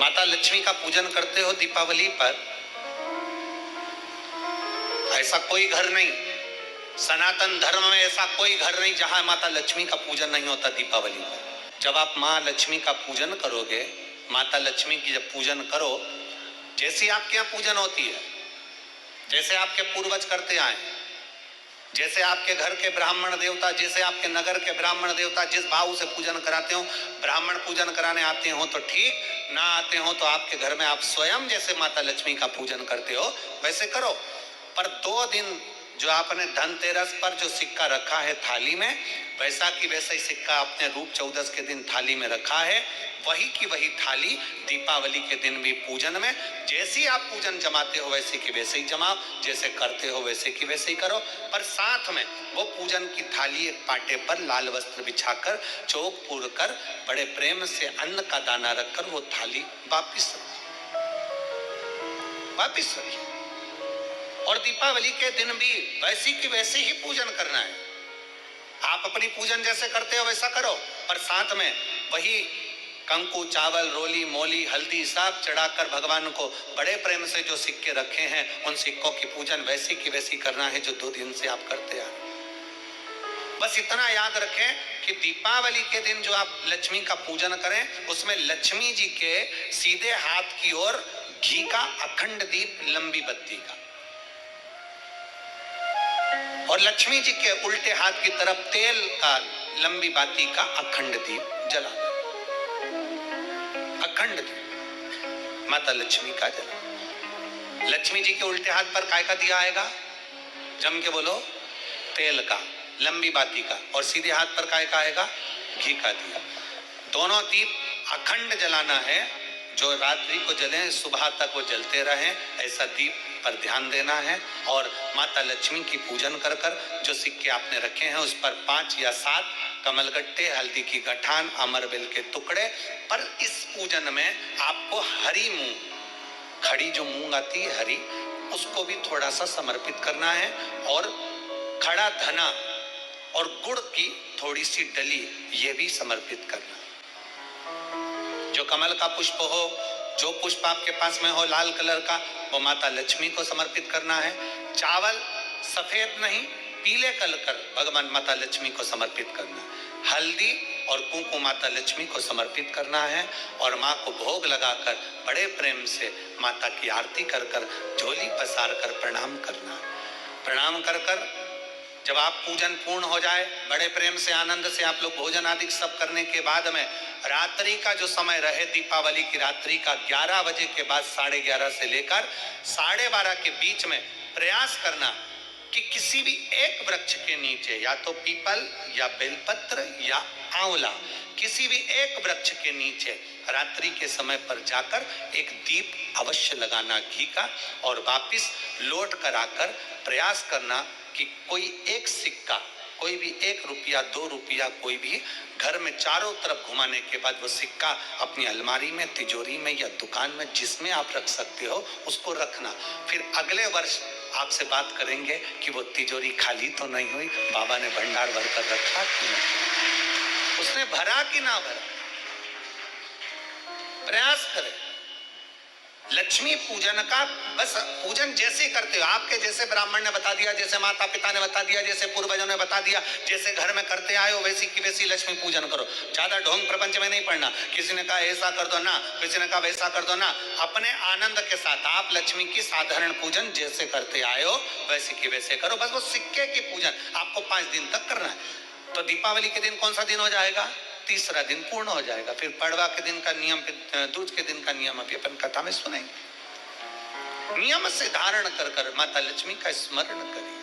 माता लक्ष्मी का पूजन करते हो दीपावली पर, ऐसा कोई घर नहीं, सनातन धर्म में ऐसा कोई घर नहीं जहां माता लक्ष्मी का पूजन नहीं होता दीपावली पर। जब आप मां लक्ष्मी का पूजन करोगे, माता लक्ष्मी की जब पूजन करो, जैसी आपके यहाँ पूजन होती है, जैसे आपके पूर्वज करते आए, जैसे आपके घर के ब्राह्मण देवता, जैसे आपके नगर के ब्राह्मण देवता जिस भाव से पूजन कराते हो, ब्राह्मण पूजन कराने आते हो तो ठीक, ना आते हो तो आपके घर में आप स्वयं जैसे माता लक्ष्मी का पूजन करते हो वैसे करो। पर 2 दिन जो आपने धनतेरस पर जो सिक्का रखा है थाली में, वैसा की वैसा ही सिक्का आपने रूप चौदस के दिन थाली में रखा है, वही की वही थाली दीपावली के दिन भी पूजन में जैसी आप पूजन जमाते हो वैसे की वैसे ही जमाओ, जैसे करते हो वैसे की वैसे ही करो। पर साथ में वो पूजन की थाली एक पाटे पर लाल वस्त्र बिछाकर, चौक पूर कर, बड़े प्रेम से अन्न का दाना रखकर वो थाली वापिस रखिए। और दीपावली के दिन भी वैसी की वैसे ही पूजन करना है। आप अपनी पूजन जैसे करते हो वैसा करो, पर साथ में वही कंकु, चावल, रोली, मोली, हल्दी सब चढ़ाकर भगवान को बड़े प्रेम से जो सिक्के रखे हैं उन सिक्कों की पूजन वैसी की वैसी करना है जो 2 दिन से आप करते आ रहे। बस इतना याद रखें कि दीपावली के दिन जो आप लक्ष्मी का पूजन करें उसमें लक्ष्मी जी के सीधे हाथ की ओर घी का अखंड दीप, लंबी बत्ती का, और लक्ष्मी जी के उल्टे हाथ की तरफ तेल का लंबी बाती का अखंड दीप जलाना। अखंड दीप माता लक्ष्मी का जला। लक्ष्मी जी के उल्टे हाथ पर काय का दिया आएगा? जम के बोलो, तेल का, लंबी बाती का, और सीधे हाथ पर काय का आएगा? घी का दिया। दोनों दीप अखंड जलाना है, जो रात्रि को जले सुबह तक वो जलते रहें, ऐसा दीप पर ध्यान देना है। और माता लक्ष्मी की पूजन कर कर जो सिक्के आपने रखे हैं उस पर 5 या 7 कमलगट्टे, हल्दी की गठान, अमरबेल के टुकड़े। पर इस पूजन में आपको हरी मूंग, खड़ी जो मूंग आती है हरी, उसको भी थोड़ा सा समर्पित करना है, और खड़ा धना और गुड़ की थोड़ी सी डली ये भी समर्पित करना। जो कमल का पुष्प हो, जो पुष्प आपके पास में हो लाल कलर का, वो माता लक्ष्मी को समर्पित करना है। चावल सफेद नहीं, पीले कलर कर भगवान माता लक्ष्मी को समर्पित करना है। हल्दी और कुंकु माता लक्ष्मी को समर्पित करना है, और माँ को भोग लगाकर बड़े प्रेम से माता की आरती कर कर, झोली पसार कर प्रणाम करना है। प्रणाम कर कर जब आप पूजन पूर्ण हो जाए, बड़े प्रेम से आनंद से आप लोग भोजन आदि सब करने के बाद में रात्रि का जो समय रहे, दीपावली की रात्रि का 11 बजे के बाद 11:30 से लेकर 12:30 के बीच में प्रयास करना कि किसी भी एक वृक्ष के नीचे, या तो पीपल या बेलपत्र या आंवला, किसी भी एक वृक्ष के नीचे रात्रि के समय पर जाकर एक दीप अवश्य लगाना घी का, और वापिस लौट कर आकर प्रयास करना कि कोई एक सिक्का, कोई भी 1 रुपया 2 रुपया, कोई भी घर में चारों तरफ घुमाने के बाद वो सिक्का अपनी अलमारी में, तिजोरी में या दुकान में जिसमें आप रख सकते हो उसको रखना। फिर अगले वर्ष आपसे बात करेंगे कि वो तिजोरी खाली तो नहीं हुई, बाबा ने भंडार भर कर रखा कि नहीं, उसने भरा कि ना भरा। प्रयास करें लक्ष्मी पूजन का, बस पूजन जैसे करते हो, आपके जैसे ब्राह्मण ने बता दिया, जैसे माता पिता ने बता दिया, जैसे पूर्वजों ने बता दिया, जैसे घर में करते आए हो वैसी की वैसी लक्ष्मी पूजन करो। ज्यादा ढोंग प्रपंच में नहीं पड़ना, किसी ने कहा ऐसा कर दो ना, किसी ने कहा वैसा कर दो ना। अपने आनंद के साथ आप लक्ष्मी की साधारण पूजन जैसे करते आए हो वैसे की वैसे करो। बस वो सिक्के की पूजन आपको 5 दिन तक करना है। तो दीपावली के दिन कौन सा दिन हो जाएगा? तीसरा दिन पूर्ण हो जाएगा। फिर पड़वा के दिन का नियम, दूज के दिन का नियम अभी अपन कथा में सुनेंगे। नियम से धारण कर कर माता लक्ष्मी का स्मरण करें।